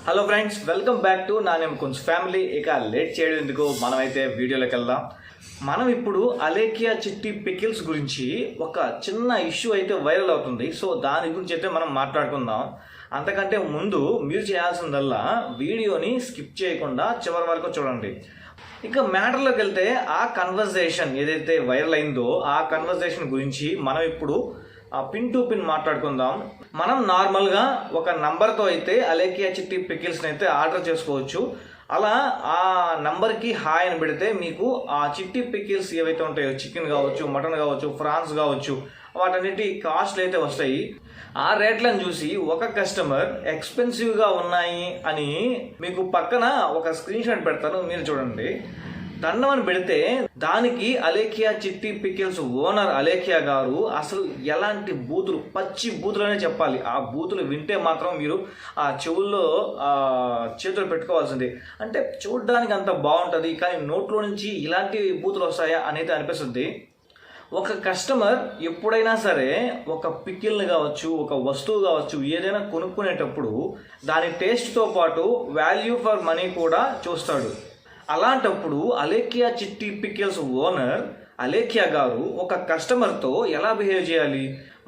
Hello friends, welcome back to నానేమ్ కుంజ్ family. ఇక లేట్ చేయడం ఎందుకు, మనమైతే వీడియోలోకి వెళ్దాం. మనం ఇప్పుడు అలేకియా చిట్టి పికిల్స్ గురించి ఒక చిన్న ఇష్యూ అయితే వైరల్ అవుతుంది. సో దాని గురించి అయితే మనం మాట్లాడుకుందాం. అంతకంటే ముందు మీరు చేయాల్సిందల్లా వీడియోని స్కిప్ చేయకుండా చివరి వరకు చూడండి. ఇక మ్యాటర్లోకి వెళ్తే ఆ కన్వర్జేషన్ ఏదైతే వైరల్ అయిందో ఆ కన్వర్జేషన్ గురించి మనం ఇప్పుడు పిన్ టు పిన్ మాట్లాడుకుందాం. మనం నార్మల్గా ఒక నంబర్తో అయితే అలేకియా చిట్టి పికిల్స్ని అయితే ఆర్డర్ చేసుకోవచ్చు. అలా ఆ నంబర్కి హాయ్ అని పెడితే మీకు ఆ చిట్టి పికిల్స్ ఏవైతే ఉంటాయో, చికెన్ కావచ్చు, మటన్ కావచ్చు, ఫ్రాన్స్ కావచ్చు, వాటన్నిటి కాస్ట్లు అయితే వస్తాయి. ఆ రేట్లను చూసి ఒక కస్టమర్ ఎక్స్పెన్సివ్గా ఉన్నాయి అని మీకు పక్కన ఒక స్క్రీన్ షాట్ పెడతాను, మీరు చూడండి. దండమని పెడితే దానికి అలేకియా చిట్టి పికిల్స్ ఓనర్ అలేకియా గారు అసలు ఎలాంటి బూతులు, పచ్చి బూతులనే చెప్పాలి. ఆ బూతులు వింటే మాత్రం మీరు ఆ చెవుల్లో చేతులు పెట్టుకోవాల్సిందే. అంటే చూడడానికి అంత బాగుంటుంది, కానీ నోట్లో నుంచి ఇలాంటి బూతులు వస్తాయా అనేది అనిపిస్తుంది. ఒక కస్టమర్ ఎప్పుడైనా సరే ఒక పికిల్ని కావచ్చు, ఒక వస్తువు కావచ్చు, ఏదైనా కొనుక్కునేటప్పుడు దాని టేస్ట్తో పాటు వాల్యూ ఫర్ మనీ కూడా చూస్తాడు. అలాంటప్పుడు అలేకియా చిట్టి పికిల్స్ ఓనర్ అలేకియా గారు ఒక కస్టమర్తో ఎలా బిహేవ్ చేయాలి?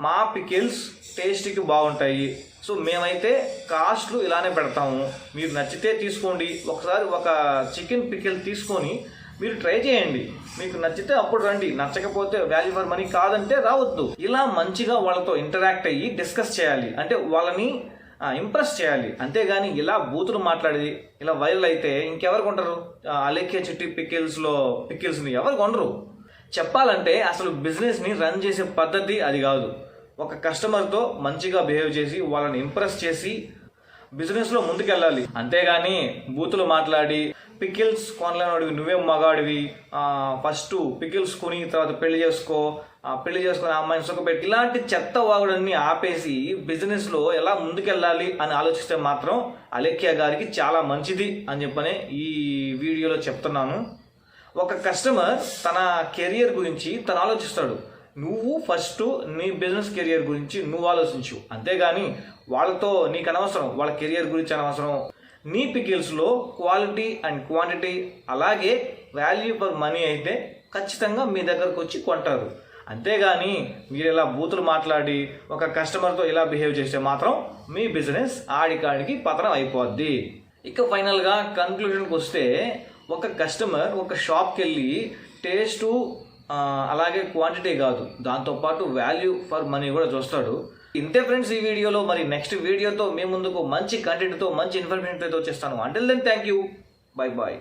మా పికిల్స్ టేస్ట్కి బాగుంటాయి, సో మేమైతే కాస్ట్లు ఇలానే పెడతాము, మీరు నచ్చితే తీసుకోండి. ఒకసారి ఒక చికెన్ పికిల్ తీసుకొని మీరు ట్రై చేయండి, మీకు నచ్చితే అప్పుడు రండి, నచ్చకపోతే వాల్యూ ఫర్ మనీ కాదంటే రావద్దు. ఇలా మంచిగా వాళ్ళతో ఇంటరాక్ట్ అయ్యి డిస్కస్ చేయాలి, అంటే వాళ్ళని ఇంప్రెస్ చేయాలి. అంతేగాని ఇలా బూతులు మాట్లాడి ఇలా వైరల్ అయితే ఇంకెవరు కొంటారు? అలేకియా చిట్టి పికిల్స్ని ఎవరు కొనరు. చెప్పాలంటే అసలు బిజినెస్ని రన్ చేసే పద్ధతి అది కాదు. ఒక కస్టమర్తో మంచిగా బిహేవ్ చేసి వాళ్ళని ఇంప్రెస్ చేసి బిజినెస్లో ముందుకెళ్ళాలి. అంతేగాని బూతులు మాట్లాడి పికిల్స్ కొనలేనివాడివి, నువ్వేం మగాడివి, ఫస్ట్ పికిల్స్ కొని తర్వాత పెళ్లి చేసుకొని అమ్మాయిని సుఖపెట్టి, ఇలాంటి చెత్త వాగుడన్ని ఆపేసి బిజినెస్లో ఎలా ముందుకెళ్ళాలి అని ఆలోచిస్తే మాత్రం అలేకియా గారికి చాలా మంచిది అని చెప్పని ఈ వీడియోలో చెప్తున్నాను. ఒక కస్టమర్ తన కెరియర్ గురించి తను ఆలోచిస్తాడు. నువ్వు ఫస్ట్ నీ బిజినెస్ కెరియర్ గురించి నువ్వు ఆలోచించు, అంతేగాని వాళ్ళతో నీకు అనవసరం, వాళ్ళ కెరియర్ గురించి అనవసరం. నీ పికిల్స్లో క్వాలిటీ అండ్ క్వాంటిటీ అలాగే వాల్యూ ఫర్ మనీ అయితే ఖచ్చితంగా మీ దగ్గరకు వచ్చి కొంటారు. అంతేగాని మీరు ఇలా బూతులు మాట్లాడి ఒక కస్టమర్తో ఇలా బిహేవ్ చేస్తే మాత్రం మీ బిజినెస్ ఆడికాడికి పతనం అయిపోద్ది. ఇక ఫైనల్గా కన్క్లూజన్కి వస్తే, ఒక కస్టమర్ ఒక షాప్కి వెళ్ళి టేస్టు అలాగే క్వాంటిటీ కాదు, దాంతోపాటు వాల్యూ ఫర్ మనీ కూడా చూస్తాడు. ఇంతే ఫ్రెండ్స్ ఈ వీడియోలో. మరి నెక్స్ట్ వీడియోతో మీ ముందుకు మంచి కంటెంట్తో మంచి ఇన్ఫర్మేషన్తో వచ్చేస్తాను. Until then thank you, bye bye.